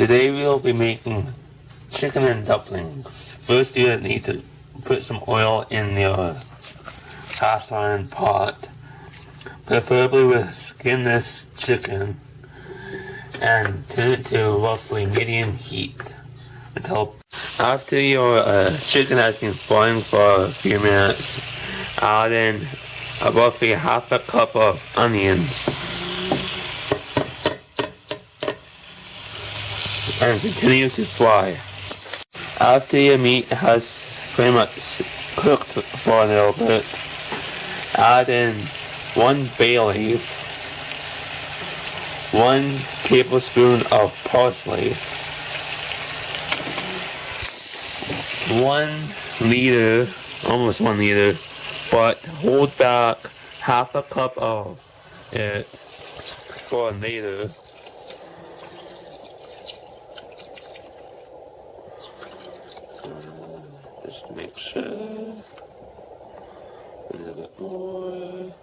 Today we will be making chicken and dumplings. First you need to put some oil in your cast iron pot, preferably with skinless chicken, and turn it to roughly medium heat until after your chicken has been frying for a few minutes. Add in roughly half a cup of onions and continue to fry. After your meat has pretty much cooked for a little bit, add in 1 bay leaf, 1 tablespoon of parsley, 1 liter, almost 1 liter, but hold back half a cup of it for later. Just make sure. A little bit more.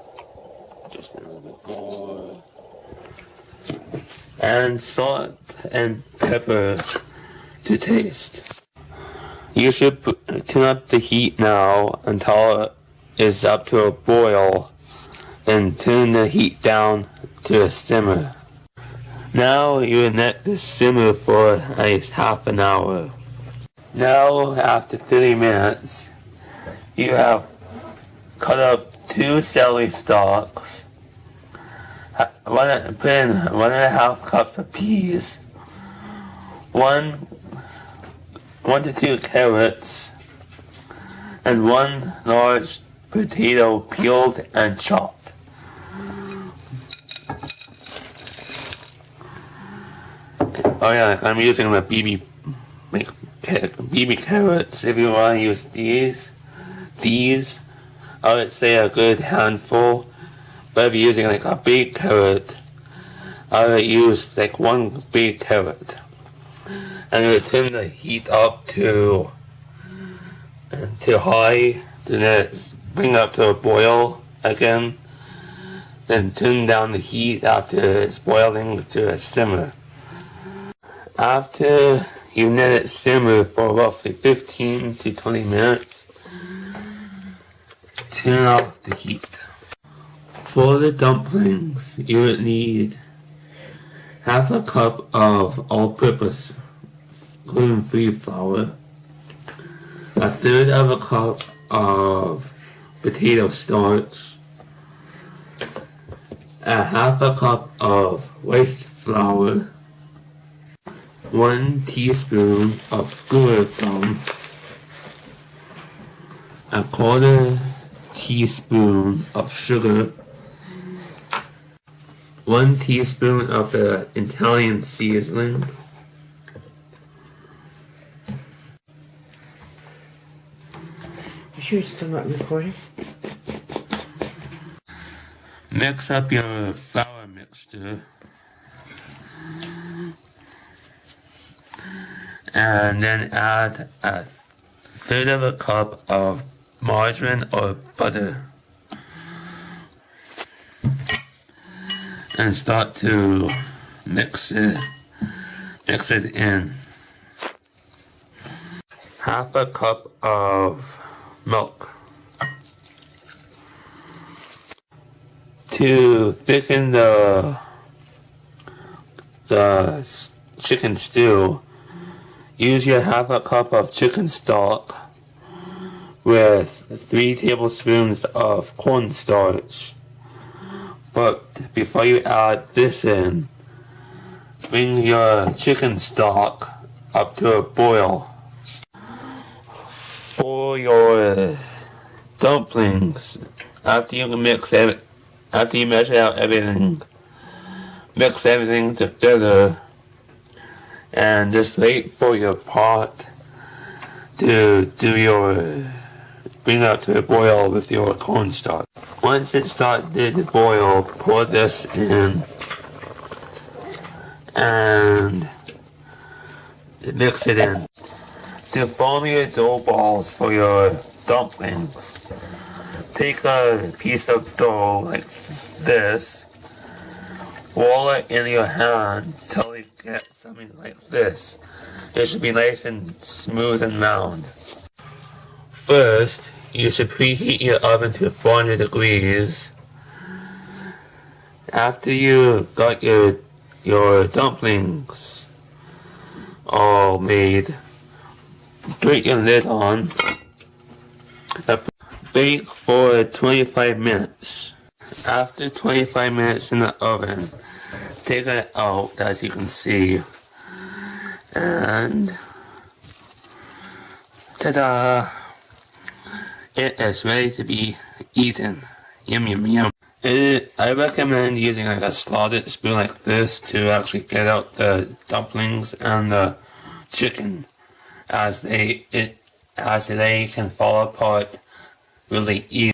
Just a little bit more. And salt and pepper to taste. You should turn up the heat now until it is up to a boil. Then turn the heat down to a simmer. Now you would let this simmer for at least half an hour. Now, after 30 minutes, you have cut up 2 celery stalks, put in 1.5 cups of peas, 1 to 2 carrots, and 1 large potato peeled and chopped. Oh yeah, I'm using the BB carrots. If you want to use these, I would say a good handful. But if you're using like a big carrot, I would use like 1 big carrot. And you would turn the heat up to high, then it bring it up to a boil again. Then turn down the heat after it's boiling to a simmer. After you let it simmer for roughly 15 to 20 minutes, turn off the heat. For the dumplings, you would need half a cup of all-purpose gluten-free flour, a third of a cup of potato starch, a half a cup of rice flour, 1 teaspoon of guar, a 1/4 teaspoon of sugar, 1 teaspoon of the Italian seasoning, You sure you're still not recording? Mix up your flour mixture. And then add a third of a cup of margarine or butter. And start to mix it in. Half a cup of milk. To thicken the chicken stew, use your half a cup of chicken stock with 3 tablespoons of cornstarch. But before you add this in, bring your chicken stock up to a boil. For your dumplings, after you measure out everything, mix everything together, and just wait for your pot to bring it up to a boil with your cornstarch. Once it started to boil, pour this in and mix it in. To form your dough balls for your dumplings, take a piece of dough like this, roll it in your hand till it get something like this. It should be nice and smooth and round. First, you should preheat your oven to 400 degrees. After you got your dumplings all made, put your lid on. Bake for 25 minutes. After 25 minutes in the oven, take it out, as you can see, and ta-da! It is ready to be eaten. Yum yum yum. I recommend using like a slotted spoon like this to actually get out the dumplings and the chicken, as they can fall apart really easily.